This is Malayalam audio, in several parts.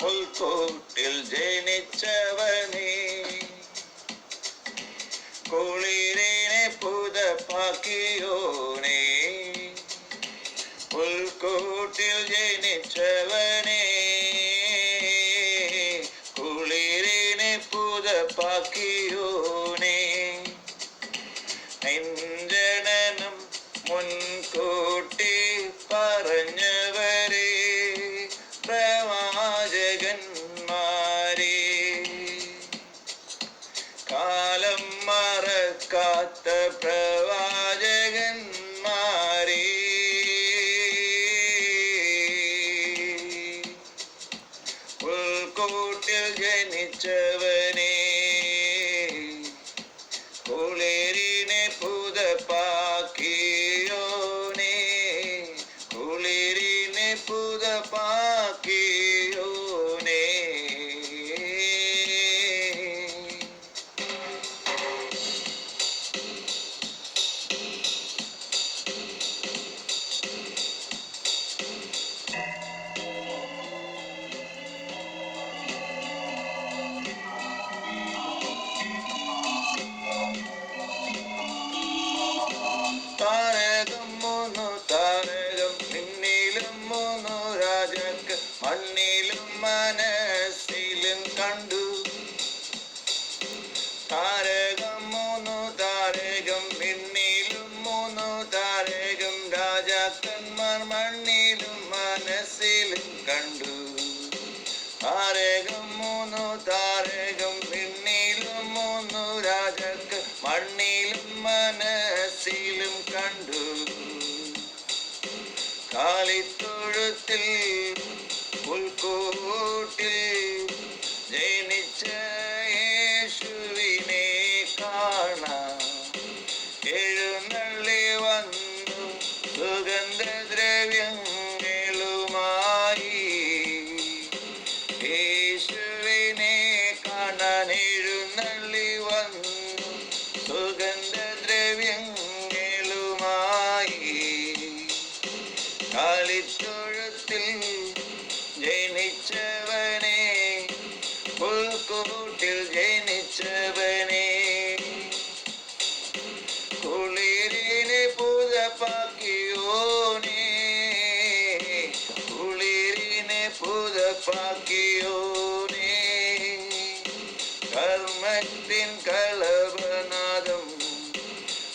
പുൽക്കൂട്ടിൽ ജനിച്ചവനേ, കുളിരിനെ പുതപ്പാക്കിയോനേ, പുൽക്കൂട്ടിൽ ജനിച്ചവനേ, കുളിരിനെ പുതപ്പാക്കിയോനേ, നിൻജനനം മുൻകൂട്ടി പറഞ്ഞവരേ പ്രവാചകന്മാരേ, കാലം മറക്കാത്ത പ്രവാചകന്മാരേ, പുൽക്കൂട്ടിൽ ജനിച്ചവനേ, കുളിരിനെ പുതപ്പാക്കിയോനേ, കുളിരിനെ പുതപ്പാക്കിയോനേ. താരകം മൂന്നു താരകം, പിന്നിലും മൂന്നു രാജാക്കൾ, മണ്ണിലും മനസ്സിലും കണ്ടു. താരകം മൂന്നു താരകം, പിന്നിലും മൂന്നു താരകം, രാജാക്കന്മാർ മണ്ണിലും മനസ്സിലും കണ്ടു. താരകം മൂന്നു താരകം, പിന്നിലും മൂന്നു രാജാക്കൾ, മണ്ണിലും മനസ്സിലും കണ്ടു. കാലിത്തൊഴുത്തിൽ പുൽക്കൂട്ടിൽ ജനിച്ച യേശുവിനെ കാണാൻ എഴുന്നള്ളി വന്നു സുഗന്ധദ്രവ്യങ്ങളുമായി. യേശുവിനെ കാണാൻ എഴുന്നള്ളി വന്നു സുഗന്ധദ്രവ്യങ്ങളുമായി. കാലിത്തൊഴുത്തിൽ ജനിച്ചവനേ, പുൽക്കൂട്ടിൽ ജനിച്ചവനേ, കുളിരിനെ പുതപ്പാക്കിയോനേ, കുളിരിനെ പുതപ്പാക്കിയോനേ. കർമ്മത്തിൻ കളഭനാദം,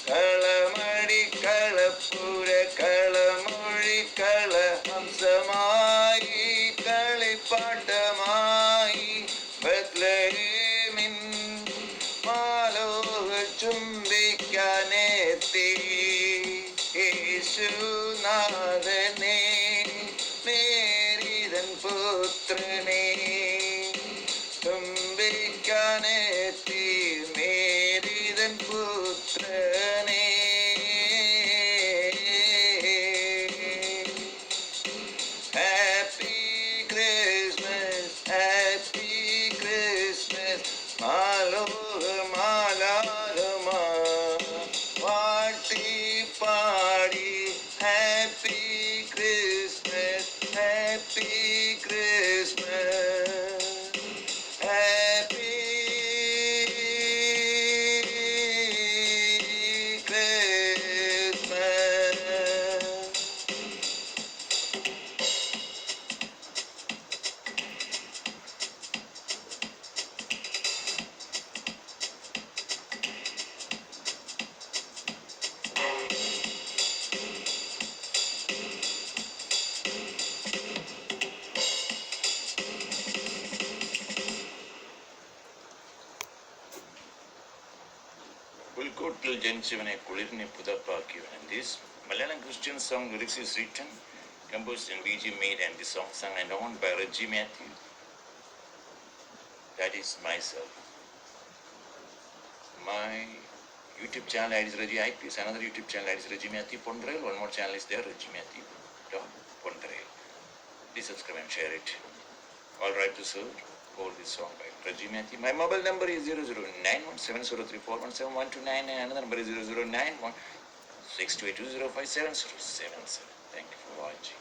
കളമടി കളപ്പുര, കളമൊഴി കളഹംസമായി, കളിപ്പാട്ടമായി ബത്ലഹേമിൻ മാലോകർ ചുംബിക്കാനെത്തി. യേശുനാഥനേ, മേരിതൻ പുത്രനേ, ചുംബിക്കാനെത്തി മേരിതൻ പുത്രനേ. ഹാപ്പി ക്രിസ്മസ്, ഹാപ്പി ക്രിസ്മസ്, മാലാഖമാ പാട്ടി പാടി. Happy Christmas, happy Christmas, happy Christmas. പുൽക്കൂട്ടിൽ ജനിച്ചവനെ കുളിരിനെ പുതപ്പാക്കിയവൻ. And this Malayalam Christian song lyrics is written, composed and B.G. made, and the song sung and owned by Reggie Matthew. That is myself. My YouTube channel ID is Reggie IPS. Another YouTube channel ID is Reggie Matthew Pondrail. One more channel is there, Reggie Matthew Pondrail. Please subscribe and share it. All right to serve. hold this song by Raji Matthew. My mobile number is 009170341712 and another number is 00916282057077. Thank you for watching.